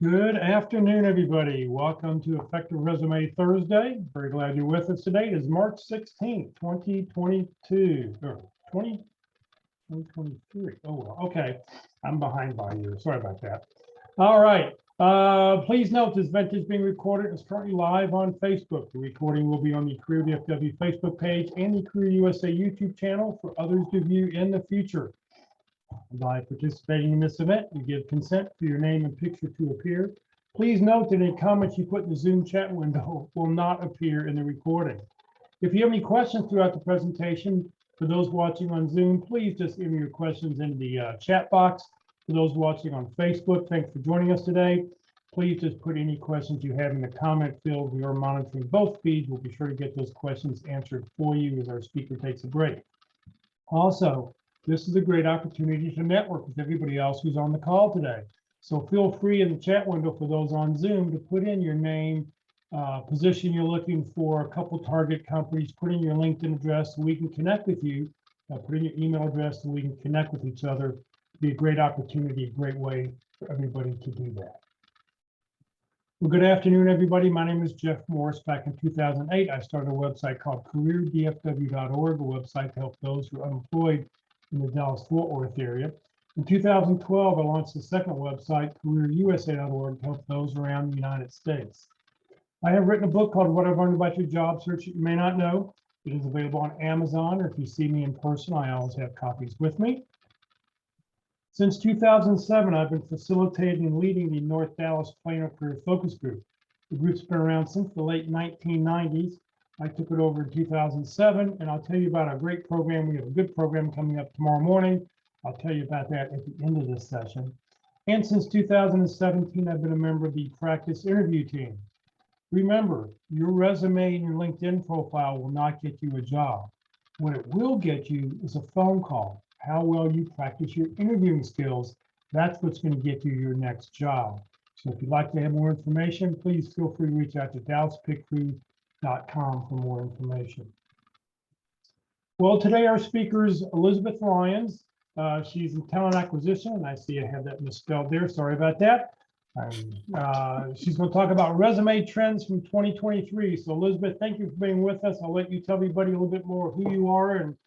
Good afternoon, everybody. Welcome to Effective Resume Thursday. Very glad you're with us today. It is March 16th, 2022, or 2023. Oh, well, okay. I'm behind by you. Sorry about that. All right. Please note this event is being recorded and is currently live on Facebook. The recording will be on the Career DFW Facebook page and the Career USA YouTube channel for others to view in the future. By participating in this event, you give consent for your name and picture to appear. Please note that any comments you put in the Zoom chat window will not appear in the recording. If you have any questions throughout the presentation, for those watching on Zoom, please just enter your questions in the chat box. For those watching on Facebook, thanks for joining us today. Please just put any questions you have in the comment field. We are monitoring both feeds. We'll be sure to get those questions answered for you as our speaker takes a break. Also, this is a great opportunity to network with everybody else who's on the call today. So feel free in the chat window for those on Zoom to put in your name, position you're looking for, a couple target companies, put in your LinkedIn address so we can connect with you, put in your email address so we can connect with each other. It'd be a great opportunity, a great way for everybody to do that. Well, good afternoon, everybody. My name is Jeff Morris. Back in 2008, I started a website called careerdfw.org, a website to help those who are unemployed in the Dallas-Fort Worth area. In 2012, I launched the second website, careerusa.org, to help those around the United States. I have written a book called What I've Learned About Your Job Search That You May Not Know. It is available on Amazon, or if you see me in person, I always have copies with me. Since 2007, I've been facilitating and leading the North Dallas Plano Career Focus Group. The group's been around since the late 1990s. I took it over in 2007, and I'll tell you about our great program. We have a good program coming up tomorrow morning. I'll tell you about that at the end of this session. And since 2017, I've been a member of the practice interview team. Remember, your resume and your LinkedIn profile will not get you a job. What it will get you is a phone call. How well you practice your interviewing skills, that's what's going to get you your next job. So if you'd like to have more information, please feel free to reach out to DallasPitCrew.com for more information. Well, today our speaker is Elizabeth Lyons. She's in talent acquisition, and I see I have that misspelled there. Sorry about that. She's going to talk about resume trends from 2023. So Elizabeth, thank you for being with us. I'll let you tell everybody a little bit more who you are, and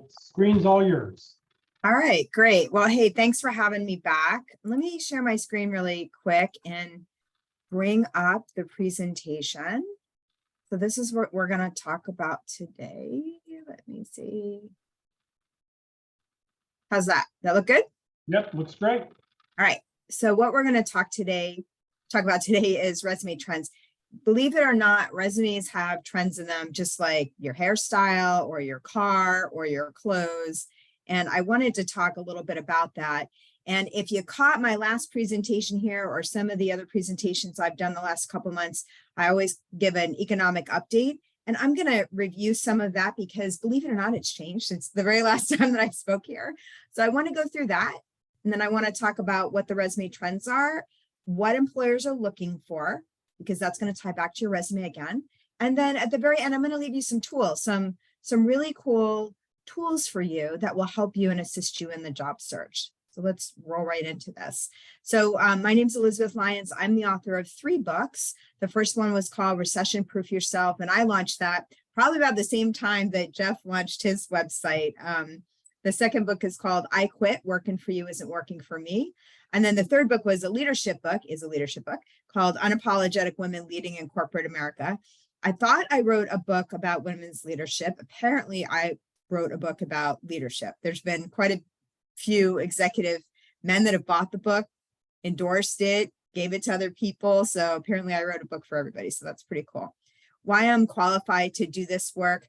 screen's all yours. All right, great. Well, hey, thanks for having me back. Let me share my screen really quick and bring up the presentation. So this is what we're going to talk about today. Let me see. How's that? That look good? Yep, looks great. All right. So what we're going to talk about today is resume trends. Believe it or not, resumes have trends in them, just like your hairstyle or your car or your clothes. And I wanted to talk a little bit about that. And if you caught my last presentation here or some of the other presentations I've done the last couple months, I always give an economic update. And I'm going to review some of that because, believe it or not, it's changed since the very last time that I spoke here. So I want to go through that. And then I want to talk about what the resume trends are, what employers are looking for, because that's going to tie back to your resume again. And then at the very end, I'm going to leave you some tools, some really cool tools for you that will help you and assist you in the job search. So let's roll right into this. So my name's Elizabeth Lyons. I'm the author of 3 books. The first one was called Recession Proof Yourself, and I launched that probably about the same time that Jeff launched his website. The second book is called I Quit, Working for You Isn't Working for Me. And then the third book was a leadership book called Unapologetic Women Leading in Corporate America. I thought I wrote a book about women's leadership. Apparently, I wrote a book about leadership. There's been quite a few executive men that have bought the book, endorsed it, gave it to other people. So apparently I wrote a book for everybody. So that's pretty cool. Why I'm qualified to do this work.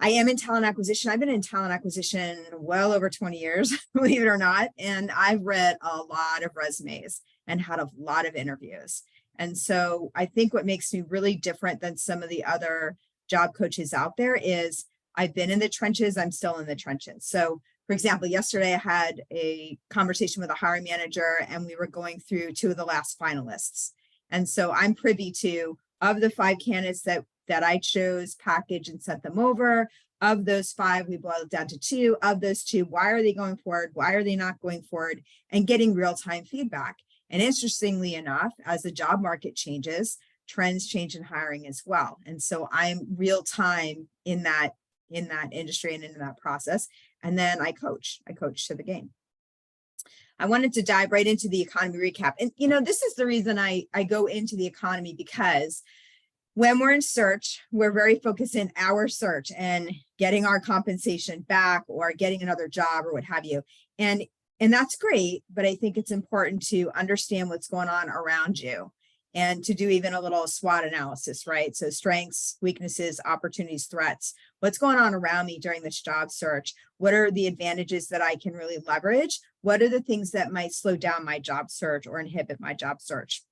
I am in talent acquisition. I've been in talent acquisition well over 20 years, believe it or not. And I've read a lot of resumes and had a lot of interviews. And so I think what makes me really different than some of the other job coaches out there is I've been in the trenches. I'm still in the trenches. So for example, yesterday I had a conversation with a hiring manager and we were going through 2 of the last finalists. And so I'm privy to, of the 5 candidates that that I chose, packaged, and sent them over. Of those 5, we boiled it down to 2. Of those 2, why are they going forward? Why are they not going forward? And getting real-time feedback. And interestingly enough, as the job market changes, trends change in hiring as well. And so I'm real-time in that industry and in that process. And then I coach to the game. I wanted to dive right into the economy recap. And, this is the reason I go into the economy, because when we're in search, we're very focused in our search and getting our compensation back or getting another job or what have you. And that's great, but I think it's important to understand what's going on around you and to do even a little SWOT analysis, right? So strengths, weaknesses, opportunities, threats, what's going on around me during this job search? What are the advantages that I can really leverage? What are the things that might slow down my job search or inhibit my job search?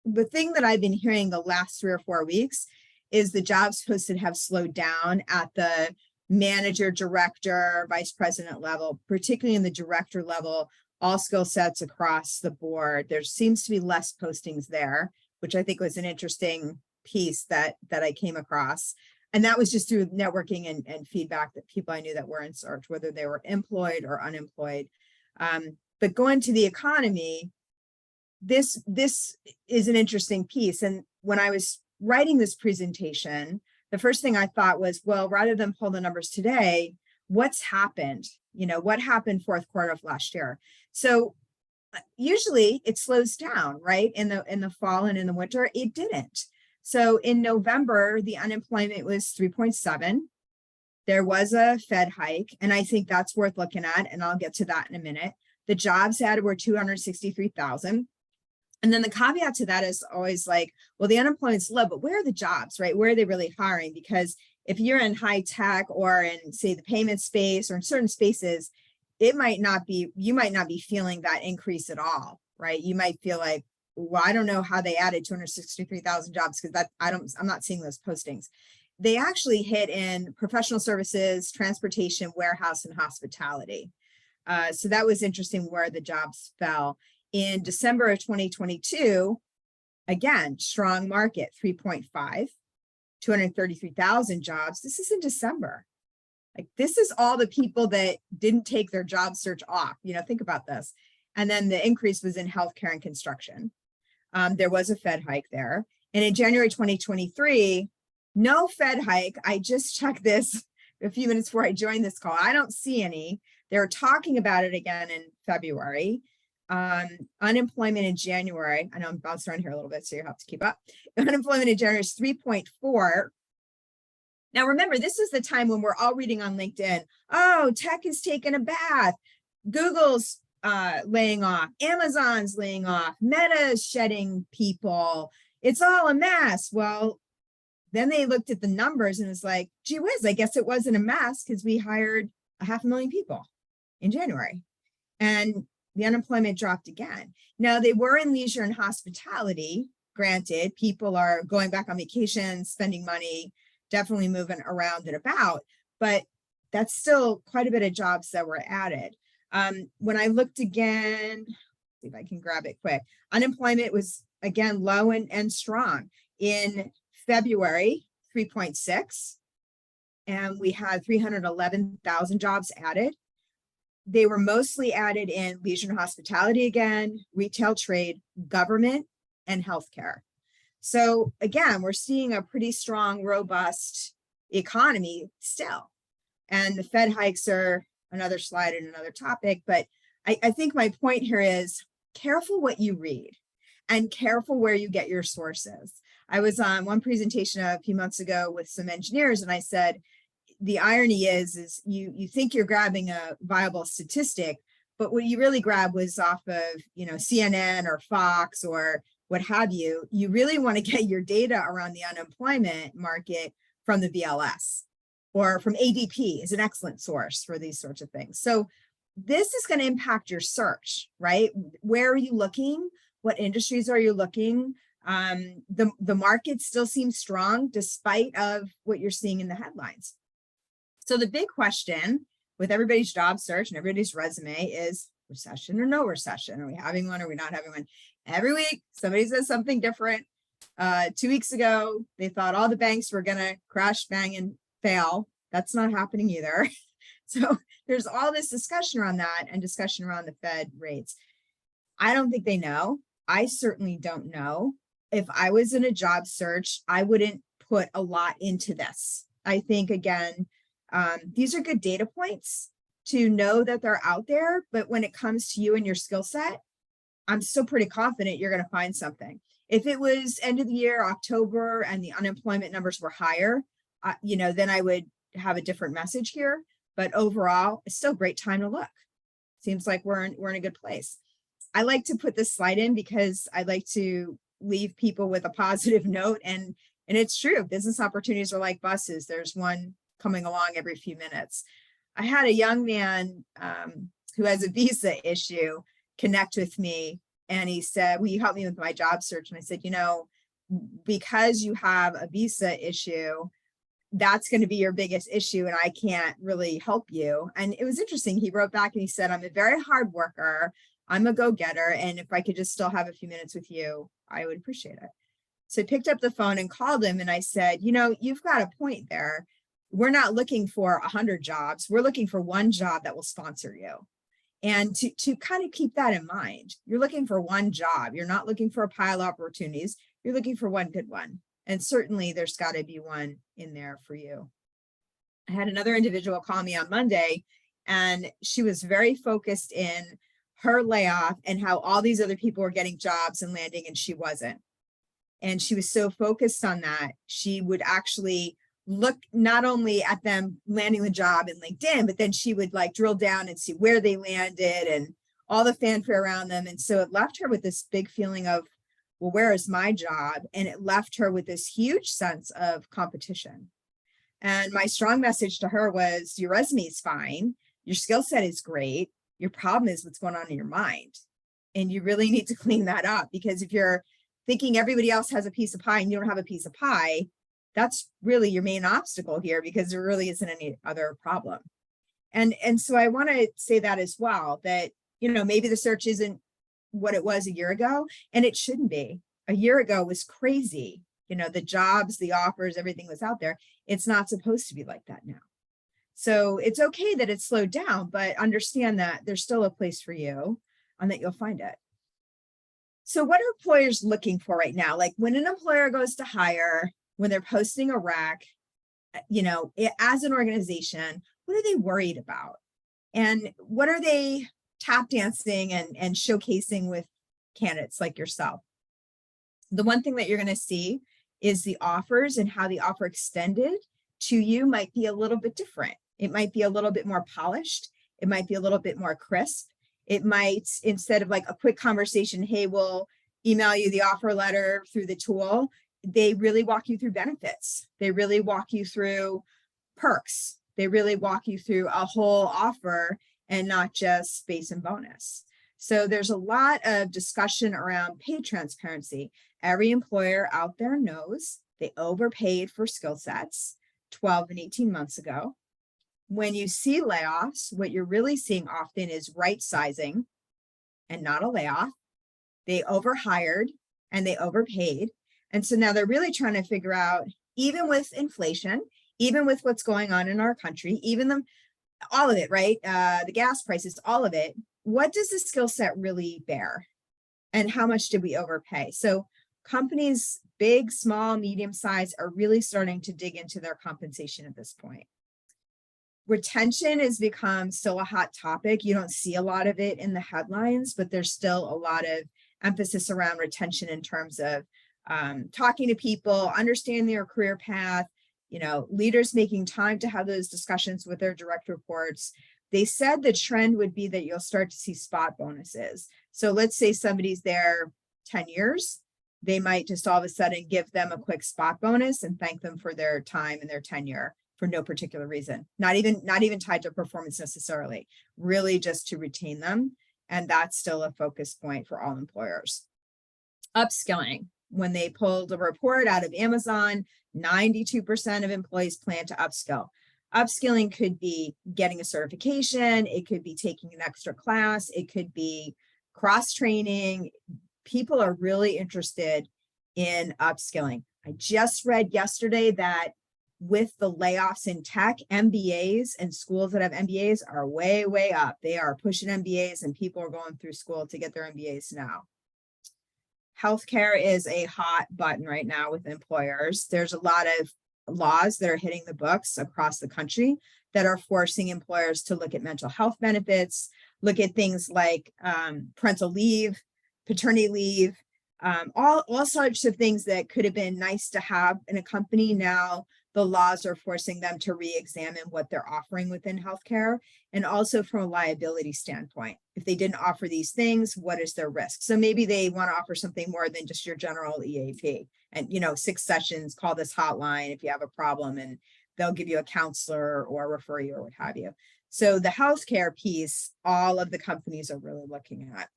The thing that I've been hearing the last 3 or 4 weeks is the jobs posted have slowed down at the manager, director, vice president level, particularly in the director level, all skill sets across the board. There seems to be less postings there, which I think was an interesting piece that I came across. And that was just through networking and feedback that people I knew that were in search, whether they were employed or unemployed. But going to the economy, this is an interesting piece. And when I was writing this presentation, the first thing I thought was, well, rather than pull the numbers today, what's happened? What happened fourth quarter of last year? So usually it slows down, right? In the fall and in the winter, it didn't. So in November, the unemployment was 3.7. There was a Fed hike, and I think that's worth looking at, and I'll get to that in a minute. The jobs added were 263,000. And then the caveat to that is always like, well, the unemployment's low, but where are the jobs, right? Where are they really hiring? Because if you're in high tech or in, say, the payment space or in certain spaces, you might not be feeling that increase at all, right? You might feel like, well, I don't know how they added 263,000 jobs because I'm not seeing those postings. They actually hit in professional services, transportation, warehouse, and hospitality. So that was interesting where the jobs fell. In December of 2022, again, strong market, 3.5, 233,000 jobs. This is in December. Like, this is all the people that didn't take their job search off. Think about this. And then the increase was in healthcare and construction. There was a Fed hike there. And in January 2023, no Fed hike. I just checked this a few minutes before I joined this call. I don't see any. They're talking about it again in February. Unemployment in January, I know I'm bouncing around here a little bit, so you have to keep up. Unemployment in January is 3.4. Now, remember, this is the time when we're all reading on LinkedIn, oh, tech is taking a bath. Google's laying off. Amazon's laying off. Meta's shedding people. It's all a mess. Well, then they looked at the numbers and it's like, gee whiz, I guess it wasn't a mess because we hired 500,000 people in January. And the unemployment dropped again. Now, they were in leisure and hospitality. Granted, people are going back on vacation, spending money, definitely moving around and about, but that's still quite a bit of jobs that were added. When I looked again, see if I can grab it quick, unemployment was again low and strong. In February, 3.6, and we had 311,000 jobs added. They were mostly added in leisure and hospitality again, retail, trade, government, and healthcare. So again, we're seeing a pretty strong, robust economy still. And the Fed hikes are another slide and another topic, but I think my point here is careful what you read and careful where you get your sources. I was on one presentation a few months ago with some engineers, and I said, the irony is you think you're grabbing a viable statistic, but what you really grab was off of, CNN or Fox or what have you. You really want to get your data around the unemployment market from the BLS or from ADP is an excellent source for these sorts of things. So this is going to impact your search, right? Where are you looking? What industries are you looking? The market still seems strong despite of what you're seeing in the headlines. So the big question with everybody's job search and everybody's resume is recession or no recession? Are we having one? Or are we not having one? Every week, somebody says something different. 2 weeks ago, they thought all the banks were going to crash, bang, and fail. That's not happening either. So there's all this discussion around that and discussion around the Fed rates. I don't think they know. I certainly don't know. If I was in a job search, I wouldn't put a lot into this. I think, again, these are good data points to know that they're out there. But when it comes to you and your skill set, I'm still pretty confident you're going to find something. If it was end of the year, October, and the unemployment numbers were higher, then I would have a different message here. But overall, it's still a great time to look. Seems like we're in a good place. I like to put this slide in because I like to leave people with a positive note. And it's true, business opportunities are like buses. There's one coming along every few minutes. I had a young man who has a visa issue connect with me. And he said, will you help me with my job search? And I said, because you have a visa issue, that's going to be your biggest issue and I can't really help you. And it was interesting. He wrote back and he said, I'm a very hard worker. I'm a go-getter. And if I could just still have a few minutes with you, I would appreciate it. So I picked up the phone and called him and I said, you've got a point there. We're not looking for 100 jobs. We're looking for one job that will sponsor you. And to kind of keep that in mind, you're looking for one job. You're not looking for a pile of opportunities. You're looking for one good one. And certainly there's got to be one in there for you. I had another individual call me on Monday, and she was very focused in her layoff and how all these other people were getting jobs and landing and she wasn't. And she was so focused on that, she would actually look not only at them landing the job in LinkedIn, but then she would like drill down and see where they landed and all the fanfare around them. And so it left her with this big feeling of, well, where is my job? And it left her with this huge sense of competition. And my strong message to her was, your resume is fine. Your skill set is great. Your problem is what's going on in your mind. And you really need to clean that up, because if you're thinking everybody else has a piece of pie and you don't have a piece of pie, that's really your main obstacle here, because there really isn't any other problem. And so I want to say that as well, that, maybe the search isn't what it was a year ago, and it shouldn't be. A year ago was crazy. The jobs, the offers, everything was out there. It's not supposed to be like that now. So it's okay that it's slowed down, but understand that there's still a place for you and that you'll find it. So what are employers looking for right now? Like when an employer goes to hire, when they're posting a rec, as an organization, what are they worried about? And what are they tap dancing and showcasing with candidates like yourself? The one thing that you're going to see is the offers and how the offer extended to you might be a little bit different. It might be a little bit more polished. It might be a little bit more crisp. It might, instead of like a quick conversation, hey, we'll email you the offer letter through the tool, they really walk you through benefits. They really walk you through perks. They really walk you through a whole offer and not just base and bonus. So there's a lot of discussion around pay transparency. Every employer out there knows they overpaid for skill sets 12 and 18 months ago. When you see layoffs, what you're really seeing often is right sizing and not a layoff. They overhired and they overpaid. And so now they're really trying to figure out, even with inflation, even with what's going on in our country, all of it, right? The gas prices, all of it. What does the skill set really bear? And how much did we overpay? So companies, big, small, medium size, are really starting to dig into their compensation at this point. Retention has become still a hot topic. You don't see a lot of it in the headlines, but there's still a lot of emphasis around retention in terms of talking to people, understanding their career path, leaders making time to have those discussions with their direct reports. They said the trend would be that you'll start to see spot bonuses. So let's say somebody's there 10 years, they might just all of a sudden give them a quick spot bonus and thank them for their time and their tenure for no particular reason, not even tied to performance necessarily, really just to retain them. And that's still a focus point for all employers. Upskilling. When they pulled a report out of Amazon, 92% of employees plan to upskill. Upskilling could be getting a certification. It could be taking an extra class. It could be cross-training. People are really interested in upskilling. I just read yesterday that with the layoffs in tech, MBAs and schools that have MBAs are way, way up. They are pushing MBAs and people are going through school to get their MBAs now. Healthcare is a hot button right now with employers. There's a lot of laws that are hitting the books across the country that are forcing employers to look at mental health benefits, look at things like parental leave, paternity leave, all sorts of things that could have been nice to have in a company. Now the laws are forcing them to re-examine what they're offering within healthcare, and also from a liability standpoint. If they didn't offer these things, what is their risk? So maybe they want to offer something more than just your general EAP. And 6 sessions, call this hotline if you have a problem, and they'll give you a counselor or refer you or what have you. So the healthcare piece, all of the companies are really looking at.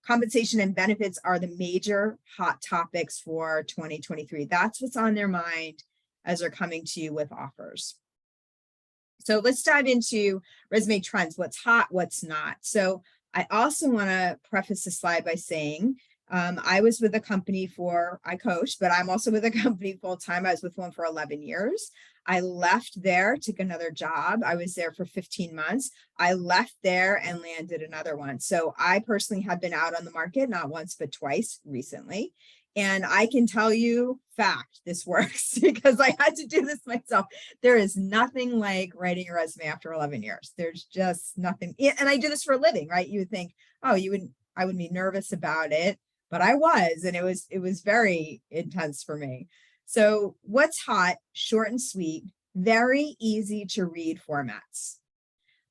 Compensation and benefits are the major hot topics for 2023. That's what's on their mind as they're coming to you with offers. So let's dive into resume trends, what's hot, what's not. So I also want to preface the slide by saying, I was with a company I coach, but I'm also with a company full time. I was with one for 11 years. I left there, took another job. I was there for 15 months. I left there and landed another one. So I personally have been out on the market, not once, but twice recently. And I can tell you, fact, this works because I had to do this myself. There is nothing like writing a resume after 11 years. There's just nothing. And I do this for a living, right? You would think, oh, I would be nervous about it, but I was, and it was very intense for me. So what's hot, short and sweet, very easy to read formats.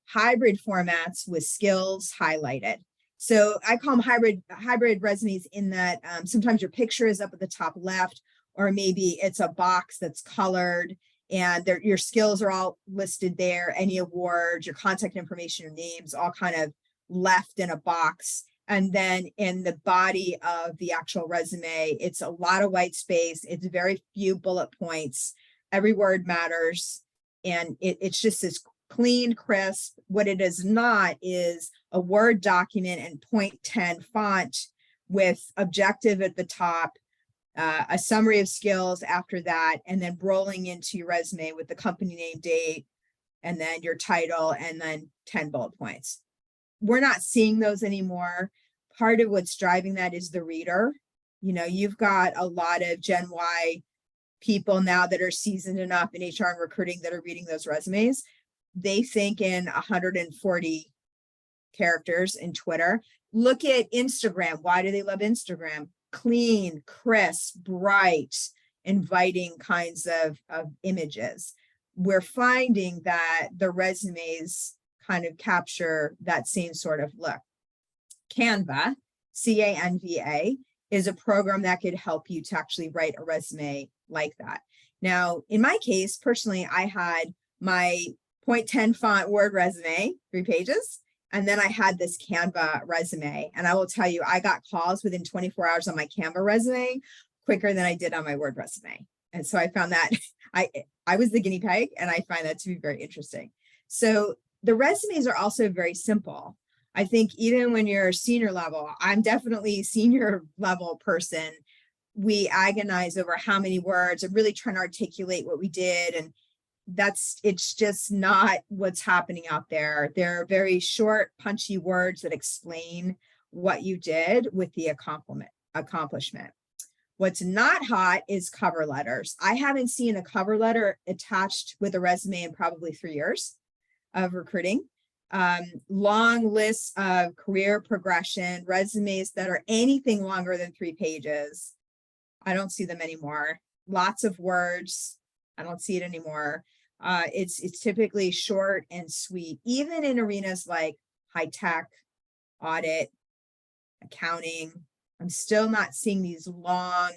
Hybrid formats with skills highlighted. So I call them hybrid resumes in that sometimes your picture is up at the top left, or maybe it's a box that's colored and your skills are all listed there, any awards, your contact information, your names, all kind of left in a box. And then in the body of the actual resume, it's a lot of white space. It's very few bullet points. Every word matters. And it's just this clean, crisp. What it is not is a Word document and 0.10 font with objective at the top, a summary of skills after that, and then rolling into your resume with the company name, date, and then your title, and then 10 bullet points. We're not seeing those anymore. Part of what's driving that is the reader. You've got a lot of Gen Y people now that are seasoned enough in HR and recruiting that are reading those resumes. They think in 140 characters in Twitter. Look at Instagram. Why do they love Instagram? Clean, crisp, bright, inviting kinds of images. We're finding that the resumes kind of capture that same sort of look. Canva, C-A-N-V-A, is a program that could help you to actually write a resume like that. Now, in my case, personally, I had my 0.10 font Word resume, 3 pages. And then I had this Canva resume. And I will tell you, I got calls within 24 hours on my Canva resume quicker than I did on my Word resume. And so I found that I was the guinea pig, and I find that to be very interesting. So the resumes are also very simple. I think even when you're senior level, I'm definitely a senior level person. We agonize over how many words and really trying to articulate what we did. And it's just not what's happening out there. There are very short, punchy words that explain what you did with the accomplishment. What's not hot is cover letters. I haven't seen a cover letter attached with a resume in probably 3 years of recruiting. Long lists of career progression, resumes that are anything longer than 3 pages. I don't see them anymore. Lots of words. I don't see it anymore. It's typically short and sweet, even in arenas like high tech, audit, accounting. I'm still not seeing these long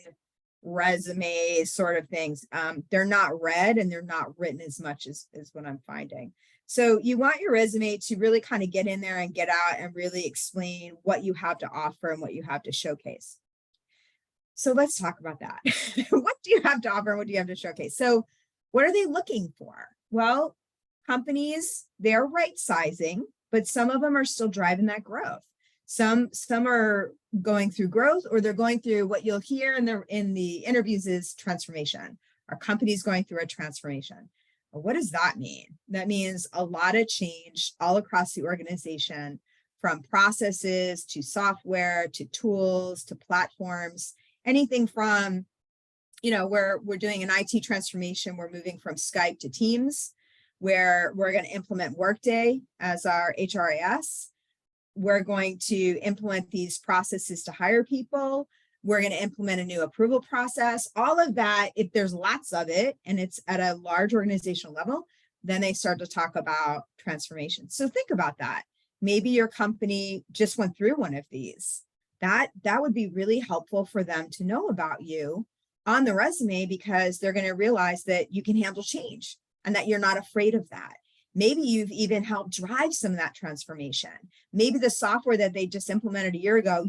resumes sort of things. They're not read and they're not written as much as what I'm finding. So you want your resume to really kind of get in there and get out and really explain what you have to offer and what you have to showcase. So let's talk about that. What do you have to offer and what do you have to showcase? So what are they looking for? Well, companies, they're right sizing, but some of them are still driving that growth. Some are going through growth, or they're going through what you'll hear in the interviews is transformation. Our company's going through a transformation. Well, what does that mean? That means a lot of change all across the organization, from processes to software to tools to platforms, anything from, we're doing an IT transformation. We're moving from Skype to Teams, where we're going to implement Workday as our HRIS. We're going to implement these processes to hire people. We're going to implement a new approval process. All of that, if there's lots of it and it's at a large organizational level, then they start to talk about transformation. So think about that. Maybe your company just went through one of these. That would be really helpful for them to know about you on the resume, because they're going to realize that you can handle change and that you're not afraid of that. Maybe you've even helped drive some of that transformation. Maybe the software that they just implemented a year ago,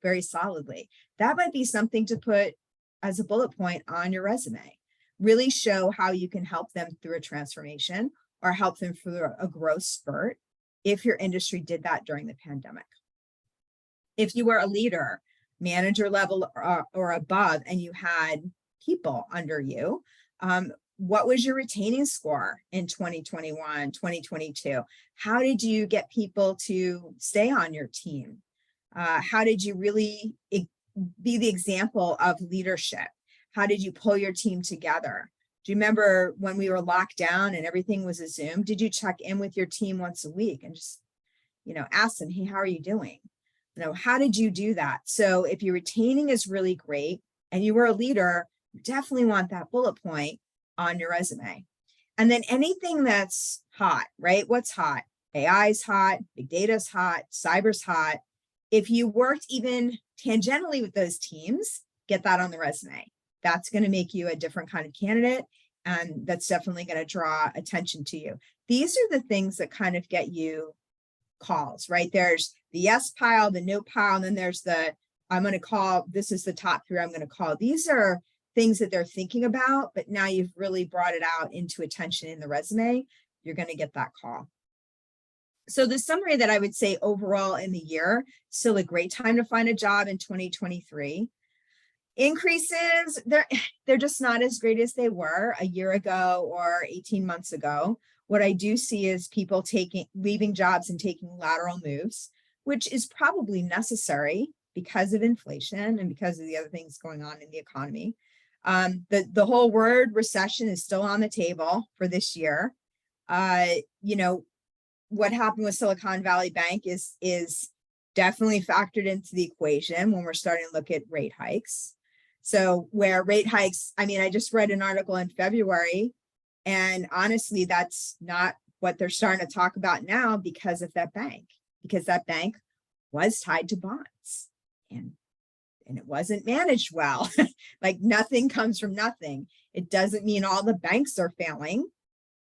very solidly. That might be something to put as a bullet point on your resume. Really show how you can help them through a transformation or help them through a growth spurt if your industry did that during the pandemic. If you were a leader, manager level or above, and you had people under you, what was your retaining score in 2021, 2022? How did you get people to stay on your team? How did you really be the example of leadership? How did you pull your team together? Do you remember when we were locked down and everything was a Zoom? Did you check in with your team once a week and just, ask them, hey, how are you doing? How did you do that? So if your retaining is really great and you were a leader, you definitely want that bullet point on your resume. And then anything that's hot, right? What's hot? AI's hot, big data's hot, cyber's hot. If you worked even tangentially with those teams, get that on the resume. That's going to make you a different kind of candidate. And that's definitely going to draw attention to you. These are the things that kind of get you calls, right? There's the yes pile, the no pile, and then there's I'm going to call, this is the top 3 I'm going to call. These are things that they're thinking about, but now you've really brought it out into attention in the resume, you're going to get that call. So the summary that I would say overall in the year, still a great time to find a job in 2023. Increases, they're just not as great as they were a year ago or 18 months ago. What I do see is people leaving jobs and taking lateral moves, which is probably necessary because of inflation and because of the other things going on in the economy. The whole word recession is still on the table for this year. What happened with Silicon Valley Bank is definitely factored into the equation when we're starting to look at rate hikes. So where rate hikes, I just read an article in February, and honestly, that's not what they're starting to talk about now because of that bank, because that bank was tied to bonds and it wasn't managed well. Like nothing comes from nothing. It doesn't mean all the banks are failing.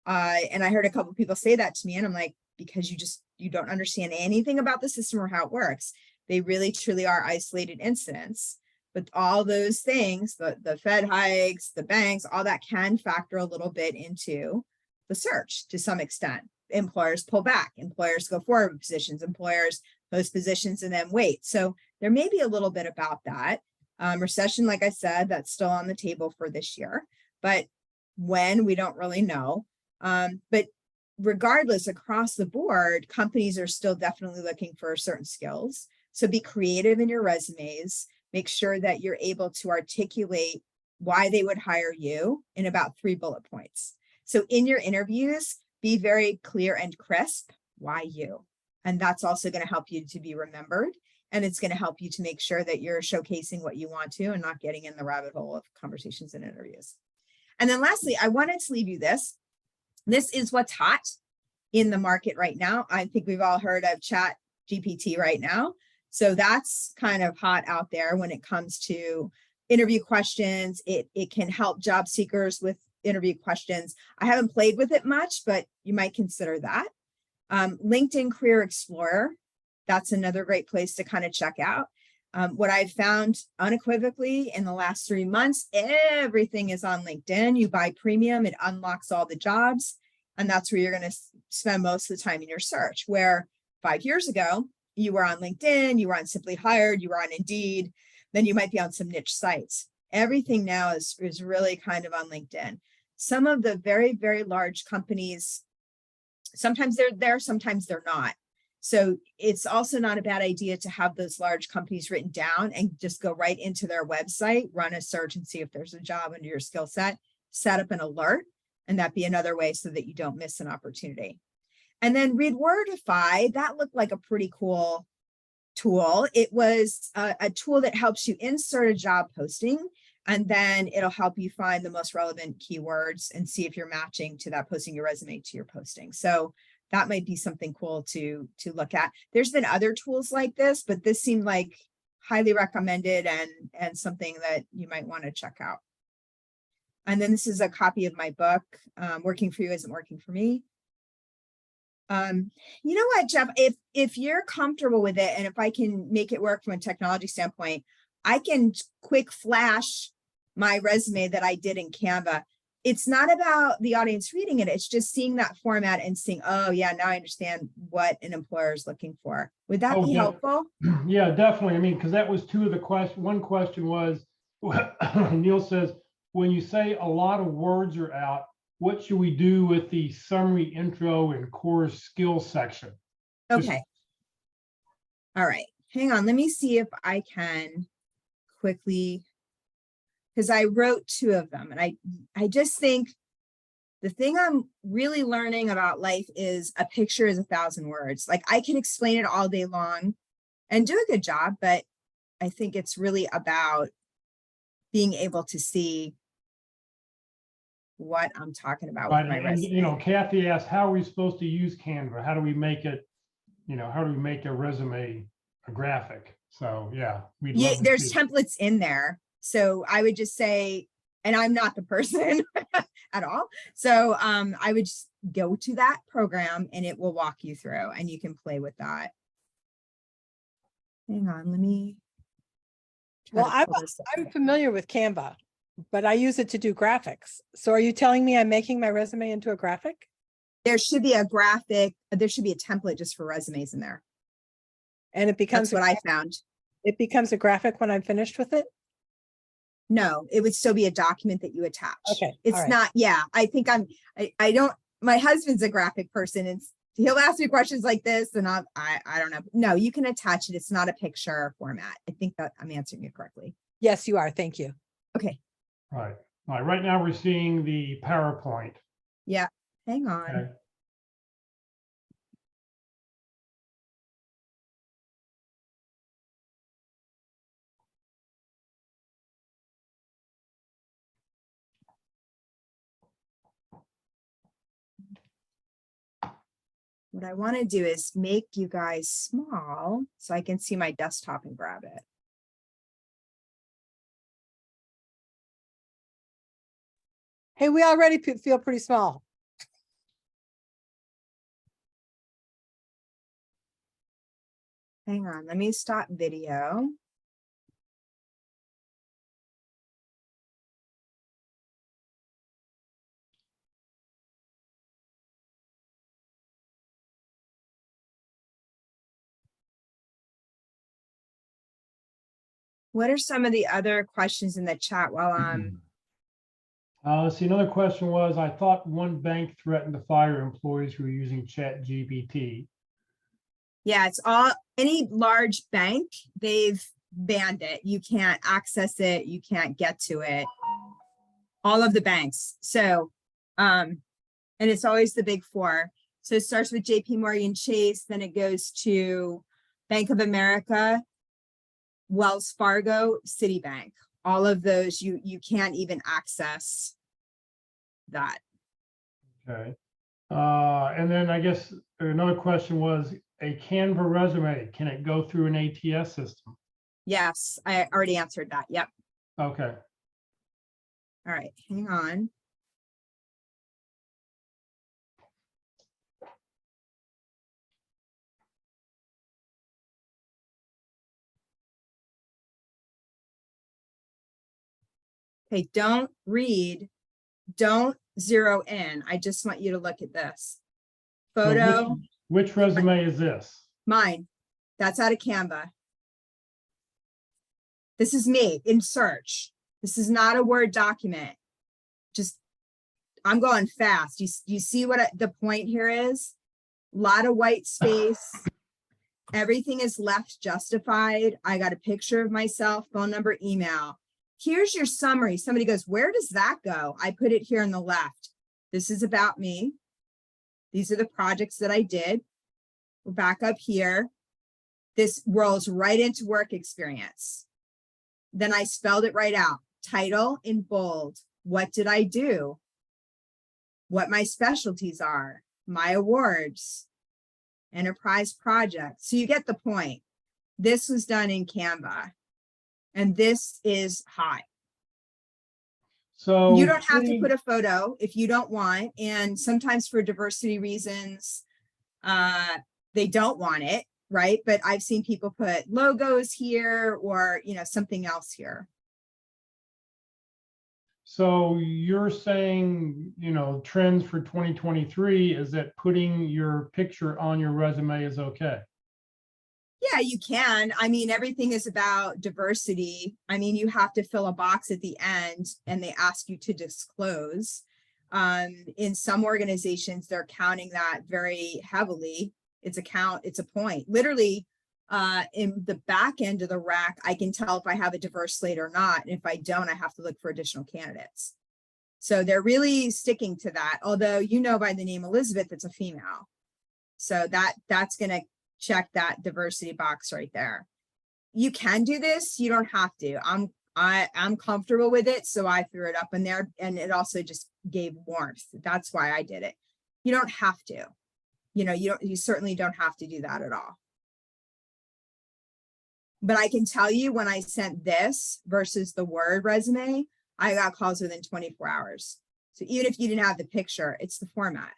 And I heard a couple of people say that to me, and I'm like, because you don't understand anything about the system or how it works. They really truly are isolated incidents. But all those things, the Fed hikes, the banks, all that can factor a little bit into the search to some extent. Employers pull back, employers go forward with positions, employers post positions and then wait. So there may be a little bit about that. Recession, like I said, that's still on the table for this year, but when, we don't really know. But regardless, across the board, companies are still definitely looking for certain skills. So be creative in your resumes. Make sure that you're able to articulate why they would hire you in about 3 bullet points. So in your interviews, be very clear and crisp, why you? And that's also going to help you to be remembered. And it's going to help you to make sure that you're showcasing what you want to and not getting in the rabbit hole of conversations and interviews. And then lastly, I wanted to leave you this. This is what's hot in the market right now. I think we've all heard of Chat GPT right now. So that's kind of hot out there when it comes to interview questions. It can help job seekers with interview questions. I haven't played with it much, but you might consider that. LinkedIn Career Explorer, that's another great place to kind of check out. What I've found unequivocally in the last 3 months, everything is on LinkedIn. You buy premium, it unlocks all the jobs, and that's where you're going to spend most of the time in your search. Where 5 years ago, you were on LinkedIn, you were on Simply Hired, you were on Indeed, then you might be on some niche sites. Everything now is really kind of on LinkedIn. Some of the very, very large companies, sometimes they're there, sometimes they're not. So it's also not a bad idea to have those large companies written down and just go right into their website, run a search and see if there's a job under your skill set, set up an alert, and that'd be another way so that you don't miss an opportunity. And then ReadWordify, that looked like a pretty cool tool. It was a tool that helps you insert a job posting, and then it'll help you find the most relevant keywords and see if you're matching to that posting, your resume to your posting. So that might be something cool to look at. There's been other tools like this, but this seemed like highly recommended and something that you might want to check out. And then this is a copy of my book, Working for You Isn't Working for Me. You know what, Jeff, if you're comfortable with it, and if I can make it work from a technology standpoint, I can quick flash my resume that I did in Canva. It's not about the audience reading it. It's just seeing that format and seeing, oh yeah, now I understand what an employer is looking for. Would that be helpful? Yeah, definitely. I mean, because that was two of the questions. One question was, Neil says, when you say a lot of words are out, what should we do with the summary, intro, and core skills section? Okay. All right. Hang on. Let me see if I can quickly, because I wrote two of them, and I just think the thing I'm really learning about life is a picture is 1,000 words. Like, I can explain it all day long and do a good job, but I think it's really about being able to see what I'm talking about with my resume. You know, Kathy asked, how are we supposed to use Canva? How do we make it, you know, how do we make a resume a graphic? So yeah, there's templates in there. So I would just say, and I'm not the person at all. So I would just go to that program and it will walk you through and you can play with that. Hang on, let me. Well, I'm familiar with Canva, but I use it to do graphics. So are you telling me I'm making my resume into a graphic? There should be a graphic, there should be a template just for resumes in there. And it becomes what I found. It becomes a graphic when I'm finished with it? No, it would still be a document that you attach. Okay. It's not, yeah, I think I don't, my husband's a graphic person and he'll ask me questions like this and I don't know. No, you can attach it. It's not a picture format. I think that I'm answering you correctly. Yes, you are. Thank you. Okay. All right. All right. Right now we're seeing the PowerPoint. Yeah. Hang on. Okay. What I want to do is make you guys small so I can see my desktop and grab it. Hey, we already feel pretty small. Hang on, let me stop video. What are some of the other questions in the chat while I'm Let's see, another question was, I thought one bank threatened to fire employees who were using ChatGPT. Yeah, it's all, any large bank, they've banned it. You can't access it. You can't get to it. All of the banks. So, and it's always the big four. So it starts with JP Morgan Chase, then it goes to Bank of America, Wells Fargo, Citibank. All of those, you can't even access that. Okay. And then I guess another question was, a Canva resume, can it go through an ATS system? Yes, I already answered that. Yep. Okay. All right, hang on. Okay, don't read, don't zero in. I just want you to look at this. Photo. So which resume is this? Mine. That's out of Canva. This is me in search. This is not a Word document. Just, I'm going fast. You see what the point here is? A lot of white space. Everything is left justified. I got a picture of myself, phone number, email. Here's your summary. Somebody goes, where does that go? I put it here on the left. This is about me. These are the projects that I did. We're back up here. This rolls right into work experience. Then I spelled it right out. Title in bold. What did I do? What my specialties are, my awards, enterprise projects. So you get the point. This was done in Canva, and this is hot. So You don't have to put a photo if you don't want. And sometimes for diversity reasons, they don't want it, right? But I've seen people put logos here or, you know, something else here. So you're saying, you know, trends for 2023 is that putting your picture on your resume is okay? Yeah, you can. I mean, everything is about diversity. I mean, you have to fill a box at the end and they ask you to disclose. In some organizations, they're counting that very heavily. It's a point. Literally, in the back end of the rack, I can tell if I have a diverse slate or not. And if I don't, I have to look for additional candidates. So they're really sticking to that. Although, you know, by the name Elizabeth, it's a female. So that's going to check that diversity box right there. You can do this. You don't have to. I'm comfortable with it. So I threw it up in there, and it also just gave warmth. That's why I did it. You don't have to, you know, you certainly don't have to do that at all. But I can tell you when I sent this versus the Word resume, I got calls within 24 hours. So even if you didn't have the picture, it's the format.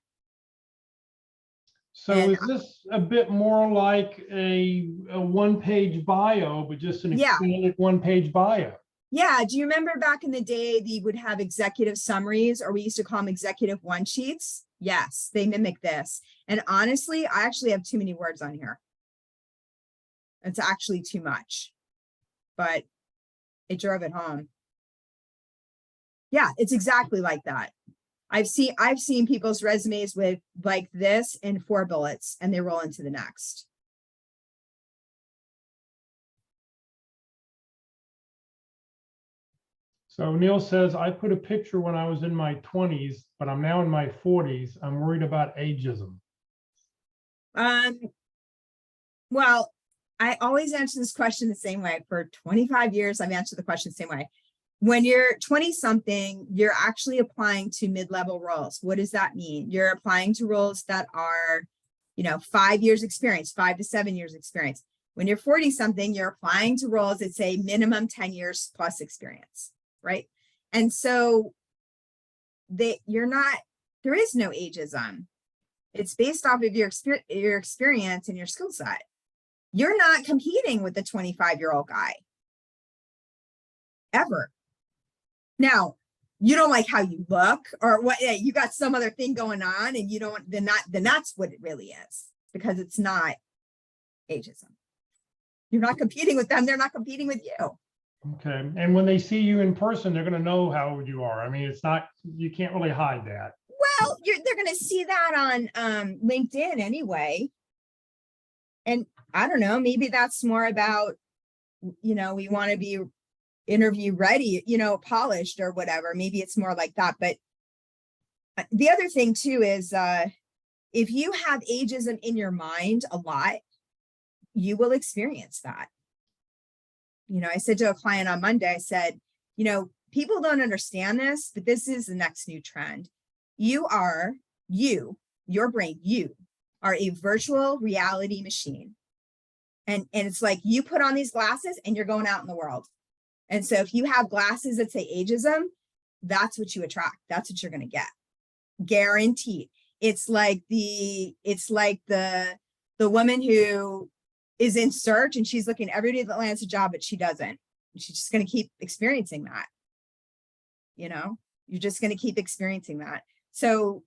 So is this a bit more like a one-page bio, but just an expanded one-page bio? Yeah. Do you remember back in the day, they would have executive summaries, or we used to call them executive one sheets? Yes, they mimic this. And honestly, I actually have too many words on here. It's actually too much, but it drove it home. Yeah, it's exactly like that. I've seen people's resumes with like this and 4 bullets, and they roll into the next. So Neil says, I put a picture when I was in my 20s, but I'm now in my 40s. I'm worried about ageism. Well, I always answer this question the same way. For 25 years, I've answered the question the same way. When you're 20 something, you're actually applying to mid-level roles. What does that mean? You're applying to roles that are, you know, 5 years experience, 5 to 7 years experience. When you're 40 something, you're applying to roles that say minimum 10 years plus experience, right? And so there is no ageism. It's based off of your experience and your skill set. You're not competing with the 25-year-old guy ever. Now, you don't like how you look or what, you got some other thing going on and you don't, then that's what it really is, because it's not ageism. You're not competing with them. They're not competing with you. Okay. And when they see you in person, they're going to know how old you are. I mean, it's not, you can't really hide that. Well, they're going to see that on LinkedIn anyway. And I don't know, maybe that's more about, you know, we want to be interview ready, you know, polished or whatever. Maybe it's more like that. But the other thing too is if you have ageism in your mind a lot, you will experience that. You know, I said to a client on Monday, I said, you know, people don't understand this, but this is the next new trend. Your brain, you are a virtual reality machine. And it's like you put on these glasses and you're going out in the world. And so if you have glasses that say ageism, that's what you attract. That's what you're going to get. Guaranteed. It's like the woman who is in search and she's looking every day that lands a job, but she doesn't. She's just going to keep experiencing that. You know, you're just going to keep experiencing that. So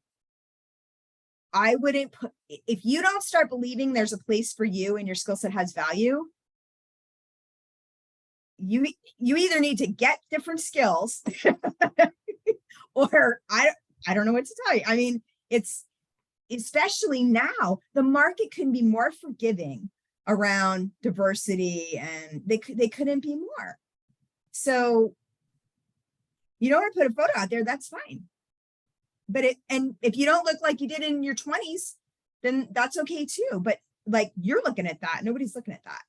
I wouldn't put, if you don't start believing there's a place for you and your skill set has value, you either need to get different skills or I don't know what to tell you. I mean, it's, especially now, the market can be more forgiving around diversity, and they couldn't be more. So you don't want to put a photo out there, that's fine. But and if you don't look like you did in your 20s, then that's okay too. But like, you're looking at that. Nobody's looking at that.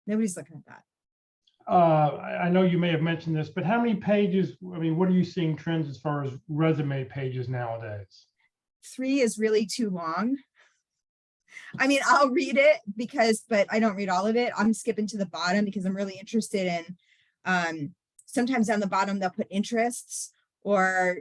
Nobody's looking at that. I know you may have mentioned this, but how many pages, I mean, what are you seeing trends as far as resume pages nowadays? 3 is really too long. I mean, I'll read it but I don't read all of it. I'm skipping to the bottom because I'm really interested in, sometimes on the bottom, they'll put interests, or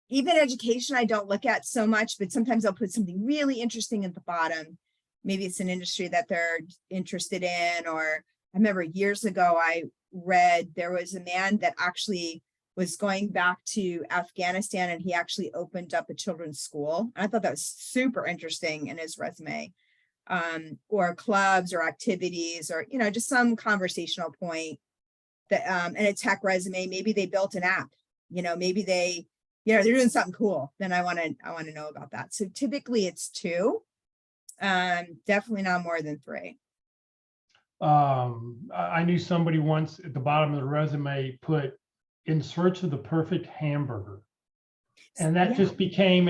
even education I don't look at so much, but sometimes they'll put something really interesting at the bottom. Maybe it's an industry that they're interested in, or I remember years ago, I read there was a man that actually was going back to Afghanistan, and he actually opened up a children's school. And I thought that was super interesting in his resume, or clubs or activities, or, you know, just some conversational point that, in a tech resume, maybe they built an app, you know, maybe they, you know, they're doing something cool. Then I want to know about that. So typically it's 2, definitely not more than 3. I knew somebody once at the bottom of the resume put "in search of the perfect hamburger," and that just became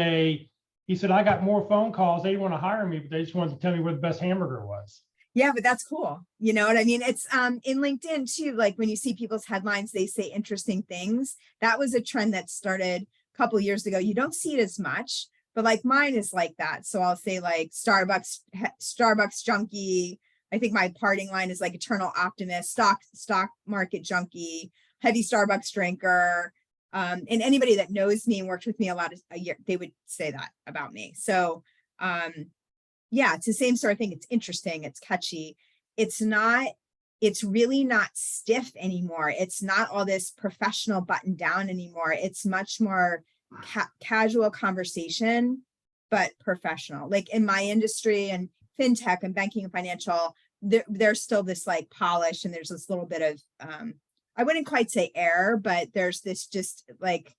he said, I got more phone calls. They didn't want to hire me, but they just wanted to tell me where the best hamburger was. Yeah, but that's cool. You know what I mean? It's in LinkedIn too, like when you see people's headlines, they say interesting things. That was a trend that started a couple of years ago. You don't see it as much, but like mine is like that. So I'll say like Starbucks junkie. I think my parting line is like eternal optimist, stock market junkie, heavy Starbucks drinker. And anybody that knows me and worked with me a year, they would say that about me. So yeah, it's the same sort of thing. It's interesting. It's catchy. It's really not stiff anymore. It's not all this professional button down anymore. It's much more casual conversation, but professional. Like in my industry and fintech and banking and financial, there's still this like polish, and there's this little bit of, I wouldn't quite say air, but there's this just like,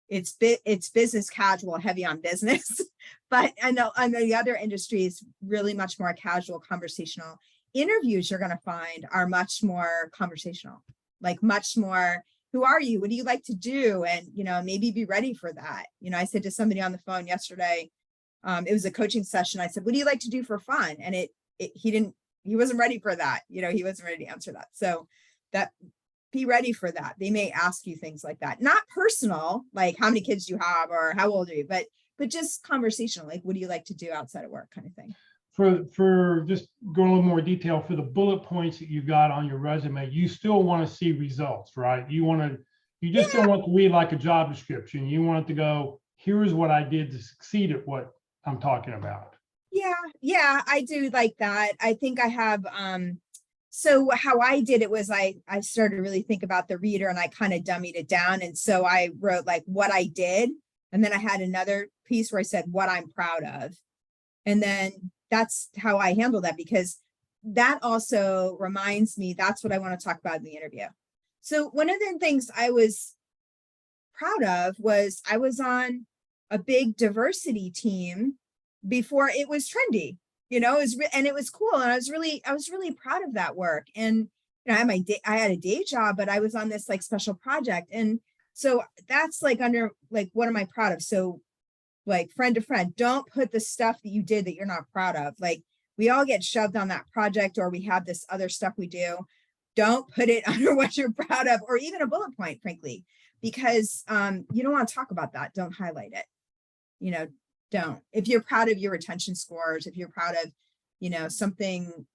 it's business casual, heavy on business. But I know the other industries really much more casual, conversational. Interviews you're going to find are much more conversational, like much more, who are you? What do you like to do? And, you know, maybe be ready for that. You know, I said to somebody on the phone yesterday, it was a coaching session. I said, what do you like to do for fun? And he wasn't ready for that. You know, he wasn't ready to answer that. So be ready for that. They may ask you things like that, not personal, like how many kids do you have or how old are you, but just conversational, like what do you like to do outside of work, kind of thing. For just going a little more detail, for the bullet points that you got on your resume, you still want to see results, right? You just don't want to read like a job description. You want it to go, here's what I did to succeed at what I'm talking about. Yeah, I do like that. I think I have, so how I did it was I started to really think about the reader, and I kind of dummied it down. And so I wrote like what I did. And then I had another piece where I said what I'm proud of. And then that's how I handle that, because that also reminds me, that's what I want to talk about in the interview. So one of the things I was proud of was I was on a big diversity team before it was trendy. You know, and it was cool. And I was really proud of that work. And, you know, I had a day job, but I was on this like special project. And so that's like under, like, what am I proud of? So like friend to friend, don't put the stuff that you did that you're not proud of. Like we all get shoved on that project, or we have this other stuff we do. Don't put it under what you're proud of, or even a bullet point, frankly, because you don't want to talk about that. Don't highlight it. You know, don't. If you're proud of your retention scores, if you're proud of, you know, something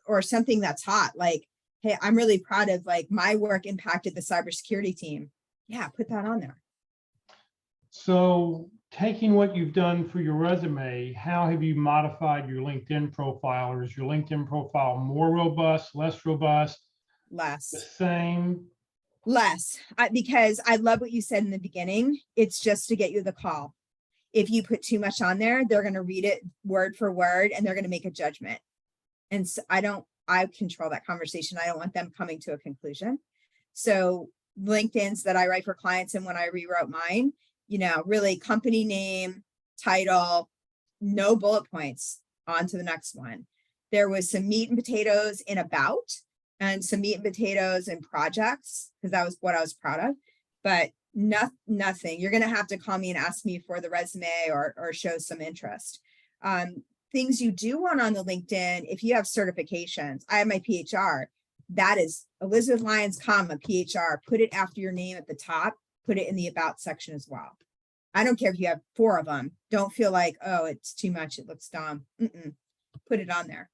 that's hot, like, hey, I'm really proud of like my work impacted the cybersecurity team. Yeah, put that on there. So taking what you've done for your resume, how have you modified your LinkedIn profile? Or is your LinkedIn profile more robust, less robust? Less. The same? Less, because I love what you said in the beginning. It's just to get you the call. if you put too much on there, they're going to read it word for word and they're going to make a judgment. And so I control that conversation. I don't want them coming to a conclusion. So LinkedIn's that I write for clients, and when I rewrote mine, really company name, title, no bullet points, on to the next one. There was some meat and potatoes in about, and some meat and potatoes in projects, because that was what I was proud of, but nothing. You're going to have to call me and ask me for the resume or show some interest. Things you do want on the LinkedIn, if you have certifications, I have my PHR, that is Elizabeth Lyons, PHR, put it after your name at the top, put it in the about section as well. I don't care if you have 4 of them. Don't feel like, oh, it's too much, it looks dumb. Put it on there.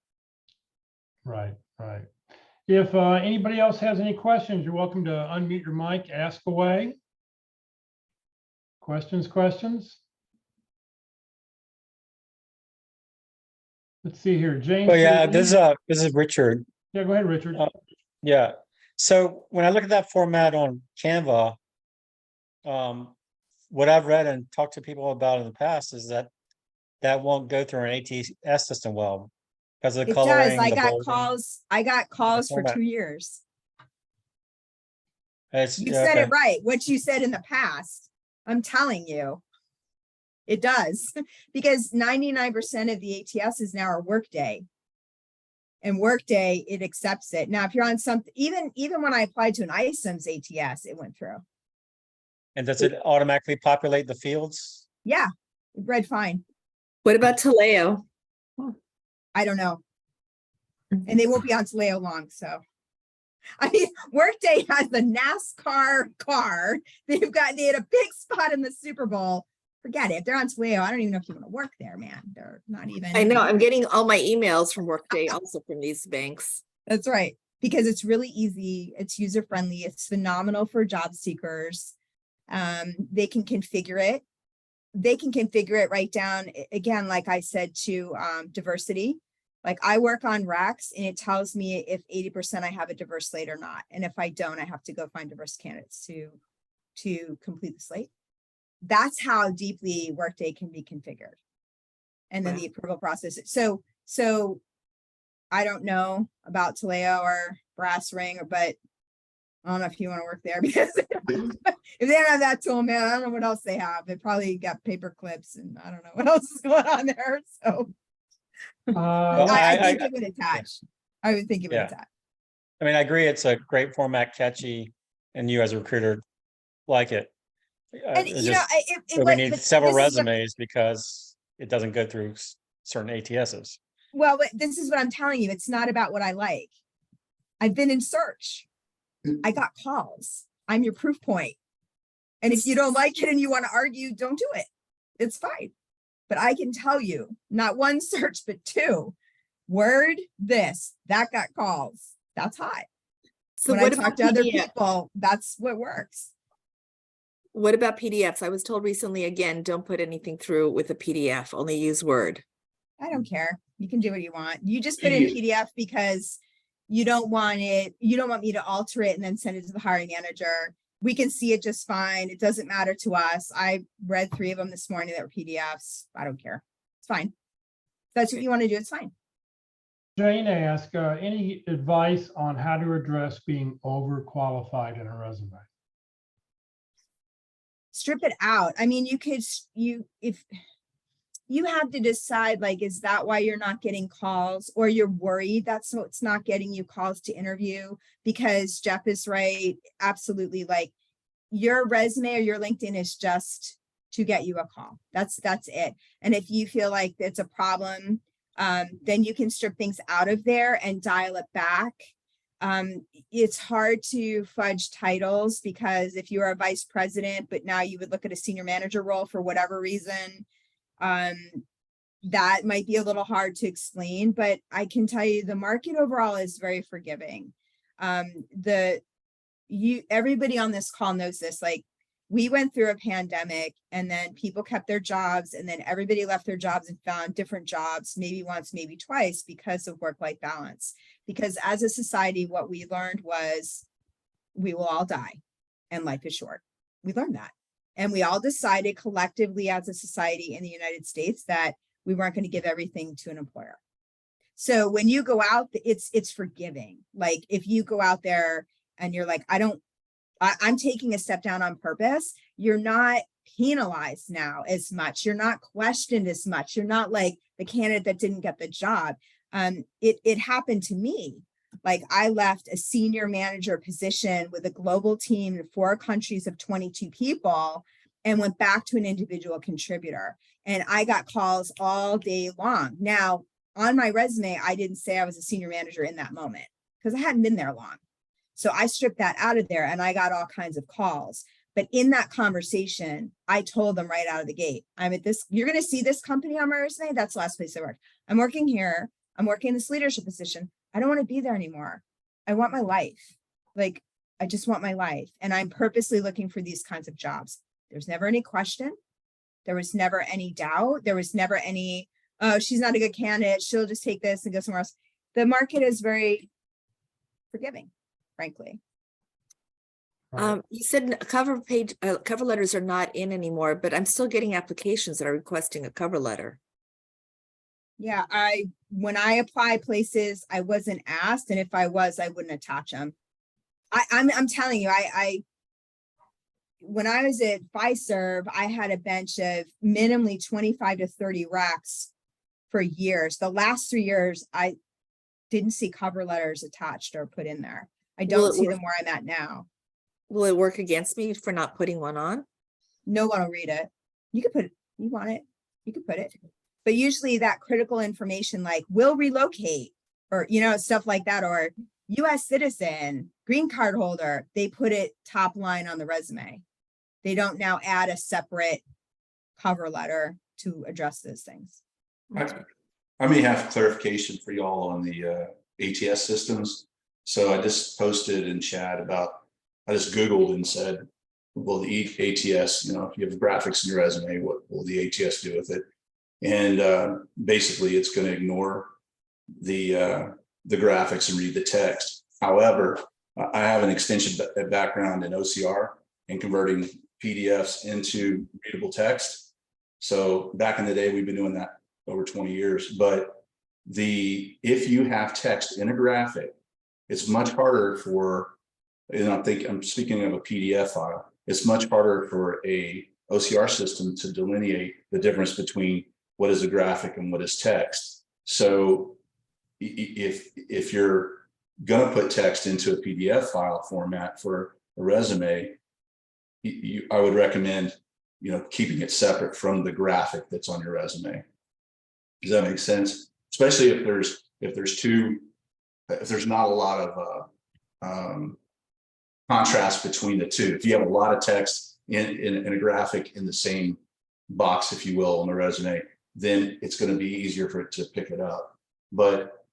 Right. If anybody else has any questions, you're welcome to unmute your mic, ask away. Questions? Let's see here, James. Oh yeah, this is Richard. Yeah, go ahead, Richard. Yeah. So when I look at that format on Canva, what I've read and talked to people about in the past is that won't go through an ATS system well because of the It coloring. does. I got calls for 2 years. You said it right. What you said in the past, I'm telling you, it does, because 99% of the ATSs now are Workday, and Workday, it accepts it. Now, if you're on something, even when I applied to an ISIMS ATS, it went through. And does it automatically populate the fields? Yeah, it read fine. What about Taleo? I don't know. And they won't be on Taleo long, so. I mean, Workday has the NASCAR car. They had a big spot in the Super Bowl. Forget it. If they're on Taleo, I don't even know if you want to work there, man. They're not even. I know, I'm getting all my emails from Workday also from these banks. That's right. Because it's really easy. It's user-friendly. It's phenomenal for job seekers. They can configure it. They can configure it right down, again, like I said, to diversity. Like I work on Rex and it tells me if 80% I have a diverse slate or not. And if I don't, I have to go find diverse candidates to complete the slate. That's how deeply Workday can be configured. And then the approval process. So I don't know about Taleo or Brass Ring, but I don't know if you want to work there, because if they don't have that tool, man, I don't know what else they have. They probably got paper clips and I don't know what else is going on there. So I think it would attach. I would think it would attach. I mean, I agree. It's a great format, catchy, and you as a recruiter like it. And we need several resumes because it doesn't go through certain ATSs. Well, this is what I'm telling you. It's not about what I like. I've been in search. I got calls. I'm your proof point. And if you don't like it and you want to argue, don't do it. It's fine. But I can tell you, not 1 search, but 2. Word this, that got calls. That's hot. So when what I talk about to other PDF? people, that's what works. What about PDFs? I was told recently, again, don't put anything through with a PDF, only use Word. I don't care. You can do what you want. You just put in PDF because you don't want it. You don't want me to alter it and then send it to the hiring manager. We can see it just fine. It doesn't matter to us. I read 3 of them this morning that were PDFs. I don't care. It's fine. If that's what you want to do, it's fine. Jane asked, any advice on how to address being overqualified in a resume? Strip it out. I mean, if you have to decide, like, is that why you're not getting calls, or you're worried that's what's not getting you calls to interview? Because Jeff is right. Absolutely. Like, your resume or your LinkedIn is just to get you a call. That's it. And if you feel like it's a problem, then you can strip things out of there and dial it back. It's hard to fudge titles, because if you're a vice president, but now you would look at a senior manager role for whatever reason, that might be a little hard to explain. But I can tell you the market overall is very forgiving. Everybody on this call knows this. Like, we went through a pandemic and then people kept their jobs, and then everybody left their jobs and found different jobs, maybe once, maybe twice, because of work-life balance. Because as a society, what we learned was we will all die and life is short. We learned that. And we all decided collectively as a society in the United States that we weren't going to give everything to an employer. So when you go out, it's forgiving. Like if you go out there and you're like, I'm taking a step down on purpose, you're not penalized now as much. You're not questioned as much. You're not like the candidate that didn't get the job. It happened to me. Like I left a senior manager position with a global team in 4 countries of 22 people and went back to an individual contributor. And I got calls all day long. Now, on my resume, I didn't say I was a senior manager in that moment because I hadn't been there long. So I stripped that out of there and I got all kinds of calls. But in that conversation, I told them right out of the gate, I'm at this, you're going to see this company on my resume. That's the last place I worked. I'm working here. I'm working in this leadership position. I don't want to be there anymore. I want my life. Like, I just want my life. And I'm purposely looking for these kinds of jobs. There's never any question. There was never any doubt. There was never any, oh, she's not a good candidate. She'll just take this and go somewhere else. The market is very forgiving, frankly. You said cover letters are not in anymore, but I'm still getting applications that are requesting a cover letter. Yeah, when I apply places, I wasn't asked, and if I was, I wouldn't attach them. I'm telling you, when I was at Fiserv, I had a bench of minimally 25 to 30 recs for years. The last 3 years, I didn't see cover letters attached or put in there. I don't see them where I'm at now. Will it work against me for not putting one on? No one will read it. You could put it, you want it, you could put it. But usually that critical information like will relocate or, stuff like that, or US citizen, green card holder, they put it top line on the resume. They don't now add a separate cover letter to address those things. I may have clarification for y'all on the ATS systems. So I just posted in chat I just Googled and said, well, the ATS, if you have graphics in your resume, what will the ATS do with it? And basically it's going to ignore the graphics and read the text. However, I have an extension background in OCR and converting PDFs into readable text. So back in the day, we've been doing that over 20 years. But if you have text in a graphic, it's much harder for, and I'm speaking of a PDF file, it's much harder for a OCR system to delineate the difference between what is a graphic and what is text. So if you're going to put text into a PDF file format for a resume, I would recommend, keeping it separate from the graphic that's on your resume. Does that make sense? Especially if there's not a lot of contrast between the two. If you have a lot of text in a graphic in the same box, if you will, on the resume, then it's going to be easier for it to pick it up. But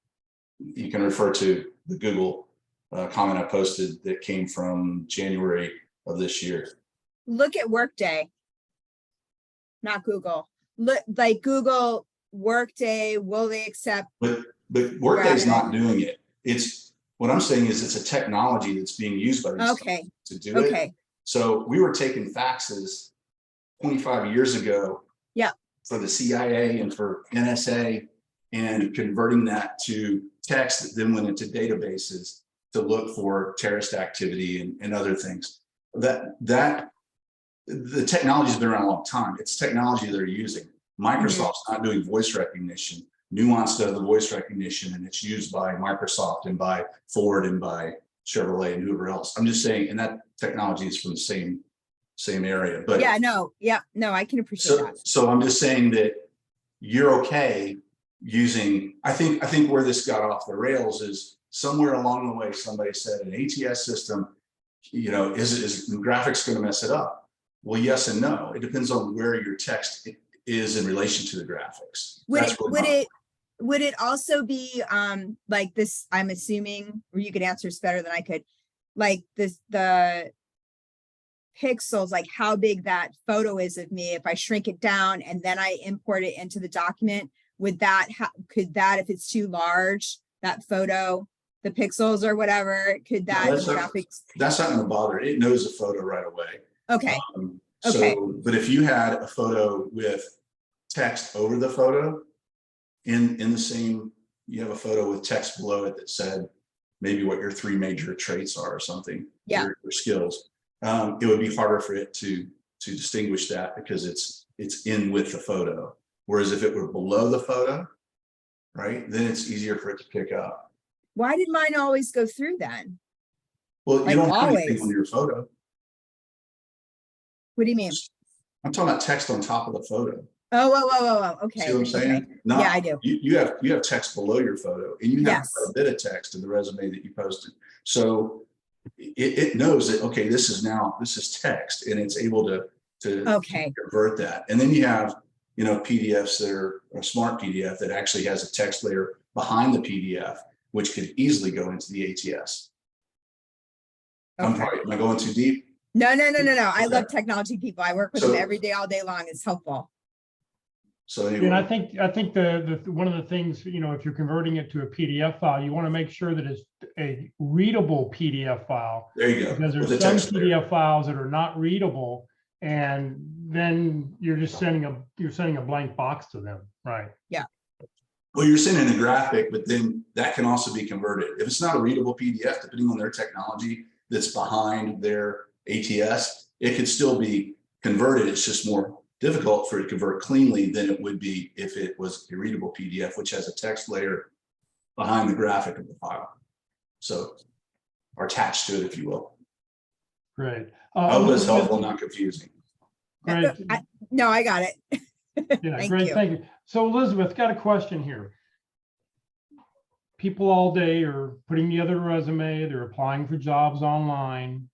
you can refer to the Google comment I posted that came from January of this year. Look at Workday, not Google. Look like Google Workday, will they accept? But Workday's not doing it. It's what I'm saying is it's a technology that's being used by these companies to do it. So we were taking faxes 25 years ago. Yeah. For the CIA and for NSA and converting that to text that then went into databases to look for terrorist activity and other things. The technology has been around a long time. It's technology they're using. Microsoft's not doing voice recognition. Nuance does the voice recognition, and it's used by Microsoft and by Ford and by Chevrolet and whoever else. I'm just saying, and that technology is from the same area. But no, I can appreciate that. So I'm just saying that you're okay using. I think where this got off the rails is somewhere along the way somebody said an ATS system, is graphics going to mess it up? Well, yes and no. It depends on where your text is in relation to the graphics. Would it also be like this? I'm assuming, or you could answer this better than I could. Like the pixels, like how big that photo is of me. If I shrink it down and then I import it into the document, could that if it's too large, that photo, the pixels or whatever, could that graphics? That's not going to bother it. It knows the photo right away. Okay. Okay. So, but if you had a photo with text over the photo in the same, you have a photo with text below it that said maybe what your 3 major traits are or something, Yeah. your skills, it would be harder for it to distinguish that because it's in with the photo. Whereas if it were below the photo, right, then it's easier for it to pick up. Why did mine always go through then? Well, Like you don't have anything always. on your photo. What do you mean? I'm talking about text on top of the photo. Oh, okay. See what I'm okay. saying? Yeah, I do. You have text below your photo, and you have Yes. a bit of text in the resume that you posted. So it knows that, okay, this is text, and it's able to Okay. convert that. And then you have, PDFs that are a smart PDF that actually has a text layer behind the PDF, which could easily go into the ATS. Am I going too deep? No. I love Okay. technology people. I work with So- them every day, all day long. It's helpful. So And I anyway, think the one of the things, if you're converting it to a PDF file, you want to make sure that it's a readable PDF file. there you go. Because With the there's some text layer. PDF files that are not readable, and then you're just sending a blank box to them, right? Well, you're sending a graphic, but then that can also be converted. If it's not a readable PDF, depending on their technology that's behind their ATS, it could still be converted. It's just more difficult for it to convert cleanly than it would be if it was a readable PDF, which has a text layer behind the graphic of the file. So, or attached to it, if you will. Great. I hope it's Elizabeth, helpful, not confusing. Great. No, I got it. Yeah, Thank great, you. thank you. So Elizabeth, got a question here. People all day are putting together a resume, they're applying for jobs online.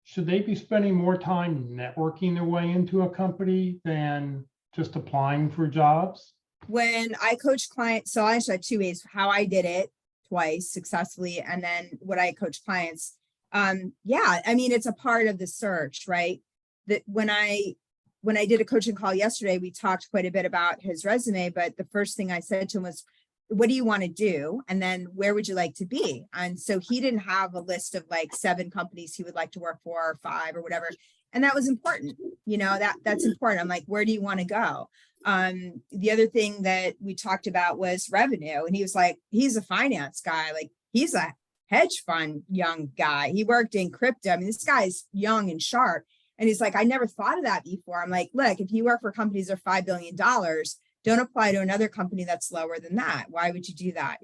Should they be spending more time networking their way into a company than just applying for jobs? When I coach clients, so I actually have 2 ways, how I did it twice successfully, and then what I coach clients. Yeah, I mean, it's a part of the search, right? That when I did a coaching call yesterday, we talked quite a bit about his resume, but the first thing I said to him was, what do you want to do? And then where would you like to be? And so he didn't have a list of like 7 companies he would like to work for, or 5 or whatever. And that was important. That's important. I'm like, where do you want to go? The other thing that we talked about was revenue. And he was like, he's a finance guy. Like he's a hedge fund young guy. He worked in crypto. I mean, this guy's young and sharp. And he's like, I never thought of that before. I'm like, look, if you work for companies that are $5 billion, don't apply to another company that's lower than that. Why would you do that?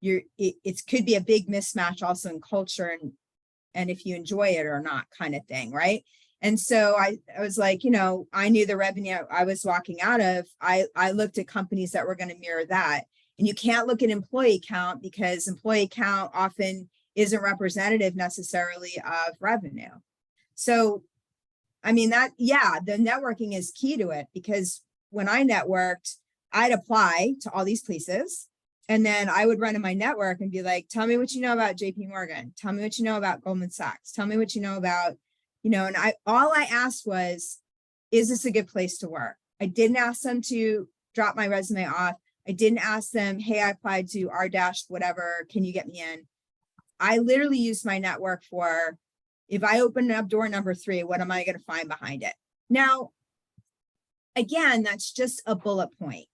It could be a big mismatch also in culture and if you enjoy it or not kind of thing. Right. And so I was like, I knew the revenue I was walking out of. I looked at companies that were going to mirror that. And you can't look at employee count because employee count often isn't representative necessarily of revenue. So, I mean, the networking is key to it because when I networked, I'd apply to all these places. And then I would run in my network and be like, tell me what you know about JP Morgan. Tell me what you know about Goldman Sachs. Tell me what you know about, and all I asked was, is this a good place to work? I didn't ask them to drop my resume off. I didn't ask them, hey, I applied to R- whatever. Can you get me in? I literally used my network for, if I open up door number 3, what am I going to find behind it? Now, again, that's just a bullet point.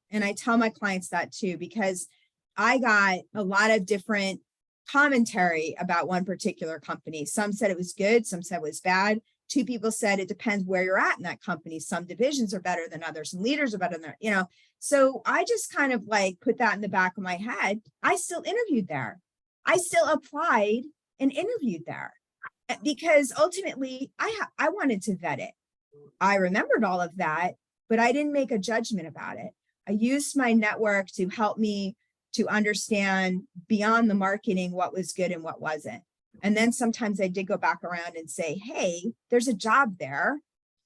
And I tell my clients that too, because I got a lot of different commentary about one particular company. Some said it was good, some said it was bad. 2 people said it depends where you're at in that company. Some divisions are better than others, and leaders are better than others, So I just kind of like put that in the back of my head. I still interviewed there. I still applied and interviewed there because ultimately I wanted to vet it. I remembered all of that, but I didn't make a judgment about it. I used my network to help me to understand beyond the marketing what was good and what wasn't. And then sometimes I did go back around and say, hey, there's a job there.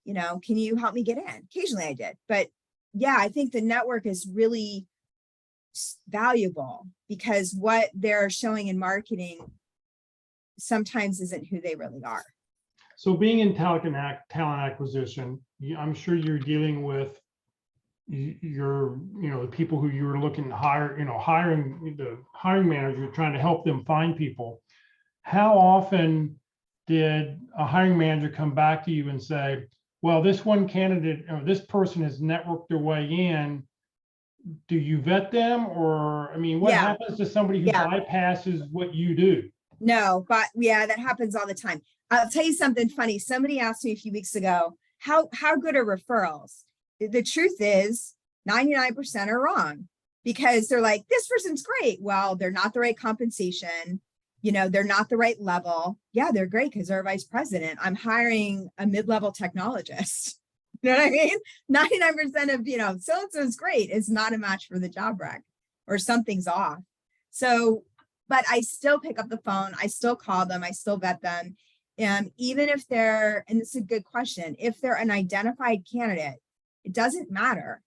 Can you help me get in? Occasionally I did. But yeah, I think the network is really valuable because what they're showing in marketing sometimes isn't who they really are. So being in talent acquisition, I'm sure you're dealing with the people who you're looking to hire, hiring the hiring manager, trying to help them find people. How often did a hiring manager come back to you and say, well, this one candidate, or this person has networked their way in? Do you vet them, or, I mean, what Yeah. happens to somebody who Yeah. bypasses what you do? No, but yeah, that happens all the time. I'll tell you something funny. Somebody asked me a few weeks ago, how good are referrals? The truth is 99% are wrong, because they're like, this person's great. Well, they're not the right compensation. You know, they're not the right level. Yeah, they're great because they're a vice president. I'm hiring a mid-level technologist. You know what I mean? 99% of, so-and-so is great. It's not a match for the job rec, or something's off. So, but I still pick up the phone. I still call them. I still vet them. And even if they're, and this is a good question, if they're an identified candidate, it doesn't matter.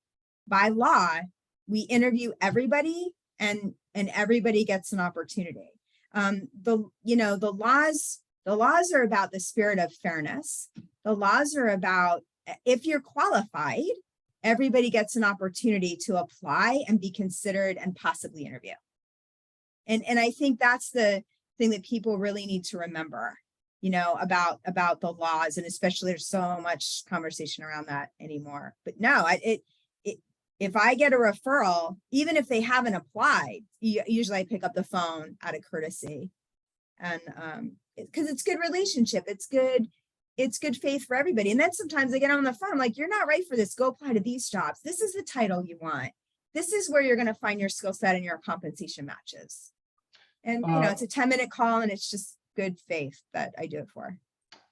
By law, we interview everybody, and everybody gets an opportunity. The laws are about the spirit of fairness. The laws are about, if you're qualified, everybody gets an opportunity to apply and be considered and possibly interview. And I think that's the thing that people really need to remember, about the laws, and especially there's so much conversation around that anymore. But no, if I get a referral, even if they haven't applied, usually I pick up the phone out of courtesy, and because it's good relationship, it's good faith for everybody. And then sometimes I get on the phone, like, you're not right for this, go apply to these jobs. This is the title you want. This is where you're going to find your skill set and your compensation matches. And, it's a 10-minute call, and it's just good faith that I do it for.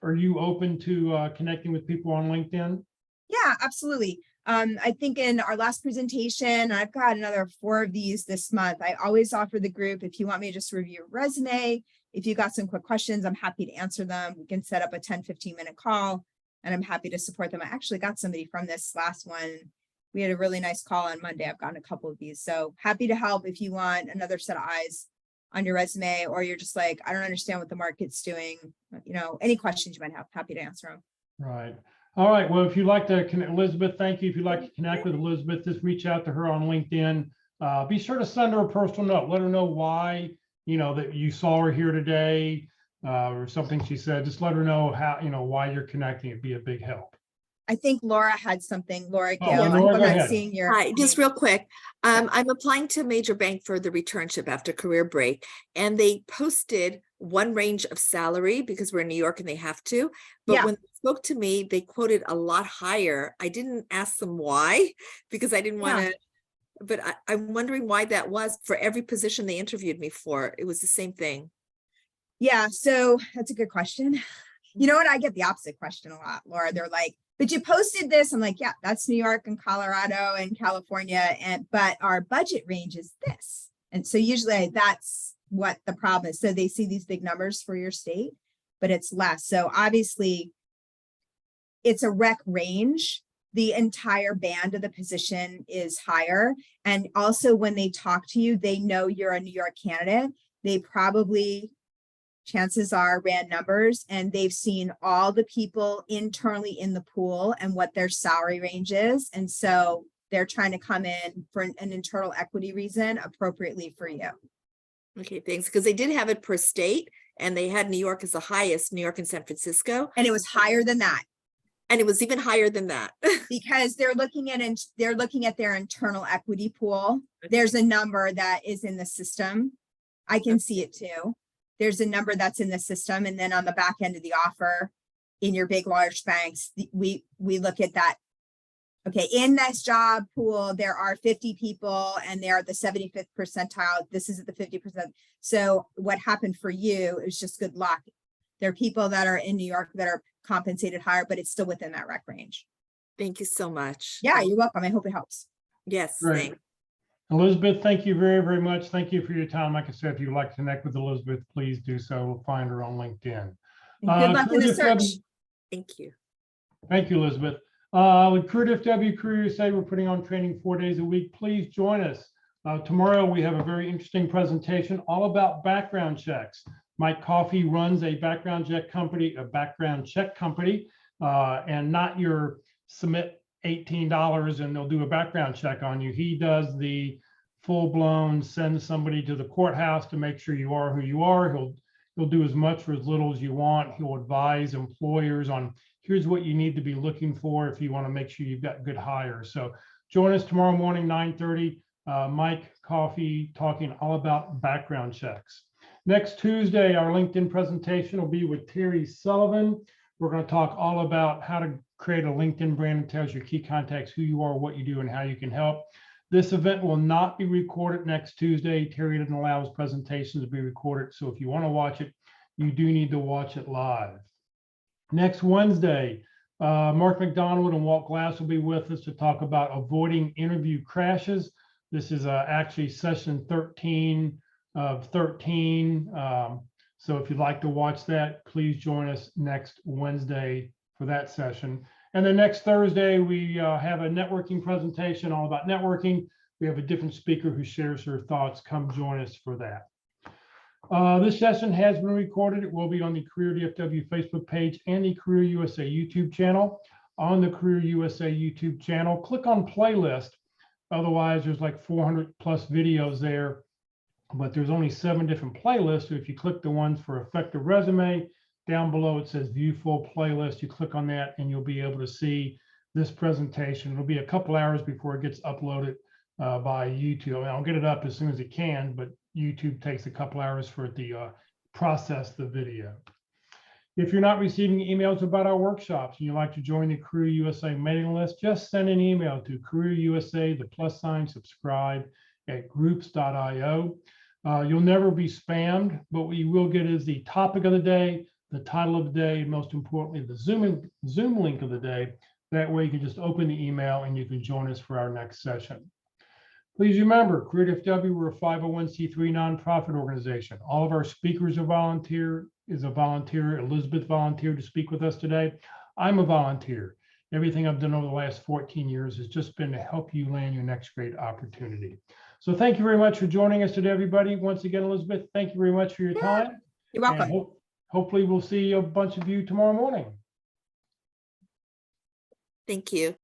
Are you open to connecting with people on LinkedIn? Yeah, absolutely. I think in our last presentation, I've got another 4 of these this month. I always offer the group, if you want me to just review your resume, if you got some quick questions, I'm happy to answer them. We can set up a 10-15-minute call, and I'm happy to support them. I actually got somebody from this last one. We had a really nice call on Monday. I've gotten a couple of these, so happy to help if you want another set of eyes on your resume, or you're just like, I don't understand what the market's doing. Any questions you might have, happy to answer them. Right. All right. Well, if you'd like to connect, Elizabeth, thank you. If you'd like to connect with Elizabeth, just reach out to her on LinkedIn. Be sure to send her a personal note. Let her know why, that you saw her here today, or something she said. Just let her know how, why you're connecting. It'd be a big help. I think Laura had something. Laura Oh, Gill, I Laura, hope I'm go not ahead. seeing your. Hi, just real quick. I'm applying to a major bank for the returnship after career break, and they posted one range of salary because we're in New York and they have to. But Yeah. when they spoke to me, they quoted a lot higher. I didn't ask them why, because I didn't want to, but I'm wondering why that was. For every position they interviewed me for, it was the same thing. Yeah, so that's a good question. You know what? I get the opposite question a lot, Laura. They're like, but you posted this. I'm like, yeah, that's New York and Colorado and California, but our budget range is this. And so usually that's what the problem is. So they see these big numbers for your state, but it's less. So obviously it's a rec range. The entire band of the position is higher. And also when they talk to you, they know you're a New York candidate. They probably, chances are, ran numbers, and they've seen all the people internally in the pool and what their salary range is. And so they're trying to come in for an internal equity reason appropriately for you. Okay, thanks. Because they did have it per state, and they had New York as the highest, New York and San Francisco. And it was higher than that. And it was even higher than that. Because they're looking at their internal equity pool. There's a number that is in the system. I can see it too. There's a number that's in the system. And then on the back end of the offer in your big, large banks, we look at that. Okay, in this job pool, there are 50 people and they're at the 75th percentile. This is at the 50%. So what happened for you is just good luck. There are people that are in New York that are compensated higher, but it's still within that rec range. Thank you so much. Yeah, you're welcome. I hope it helps. Yes, Great. thanks. Elizabeth, thank you very, very much. Thank you for your time. Like I said, if you'd like to connect with Elizabeth, please do so. We'll find her on LinkedIn. And good luck in the Career search. FW Thank you. Thank you, Elizabeth. With Career FW Career USA, we're putting on training 4 days a week. Please join us. Tomorrow, we have a very interesting presentation all about background checks. Mike Coffey runs a background check company, and not your submit $18 and they'll do a background check on you. He does the full-blown send somebody to the courthouse to make sure you are who you are. He'll He'll do as much or as little as you want. He'll advise employers on here's what you need to be looking for if you want to make sure you've got good hires. So join us tomorrow morning, 9:30. Mike Coffey talking all about background checks. Next Tuesday, our LinkedIn presentation will be with Terry Sullivan. We're going to talk all about how to create a LinkedIn brand that tells your key contacts who you are, what you do, and how you can help. This event will not be recorded next Tuesday. Terry doesn't allow his presentations to be recorded. So if you want to watch it, you do need to watch it live. Next Wednesday, Mark McDonald and Walt Glass will be with us to talk about avoiding interview crashes. This is actually session 13 of 13. So if you'd like to watch that, please join us next Wednesday for that session. And then next Thursday, we have a networking presentation all about networking. We have a different speaker who shares her thoughts. Come join us for that. This session has been recorded. It will be on the Career DFW Facebook page and the Career USA YouTube channel. On the Career USA YouTube channel, click on playlist. Otherwise, there's like 400 plus videos there, but there's only 7 different playlists. So if you click the ones for Effective Resume, down below it says View Full Playlist. You click on that and you'll be able to see this presentation. It'll be a couple hours before it gets uploaded by YouTube. I mean, I'll get it up as soon as it can, but YouTube takes a couple hours for it to process the video. If you're not receiving emails about our workshops and you'd like to join the Career USA mailing list, just send an email to Career USA, +subscribe @groups.io. You'll never be spammed, but what you will get is the topic of the day, the title of the day, and most importantly, the Zoom link of the day. That way you can just open the email and you can join us for our next session. Please remember, Career DFW, we're a 501c3 nonprofit organization. All of our speakers are volunteer. Elizabeth volunteered to speak with us today. I'm a volunteer. Everything I've done over the last 14 years has just been to help you land your next great opportunity. So thank you very much for joining us today, everybody. Once again, Elizabeth, thank you very much for your time. You're welcome. And hopefully we'll see a bunch of you tomorrow morning. Thank you.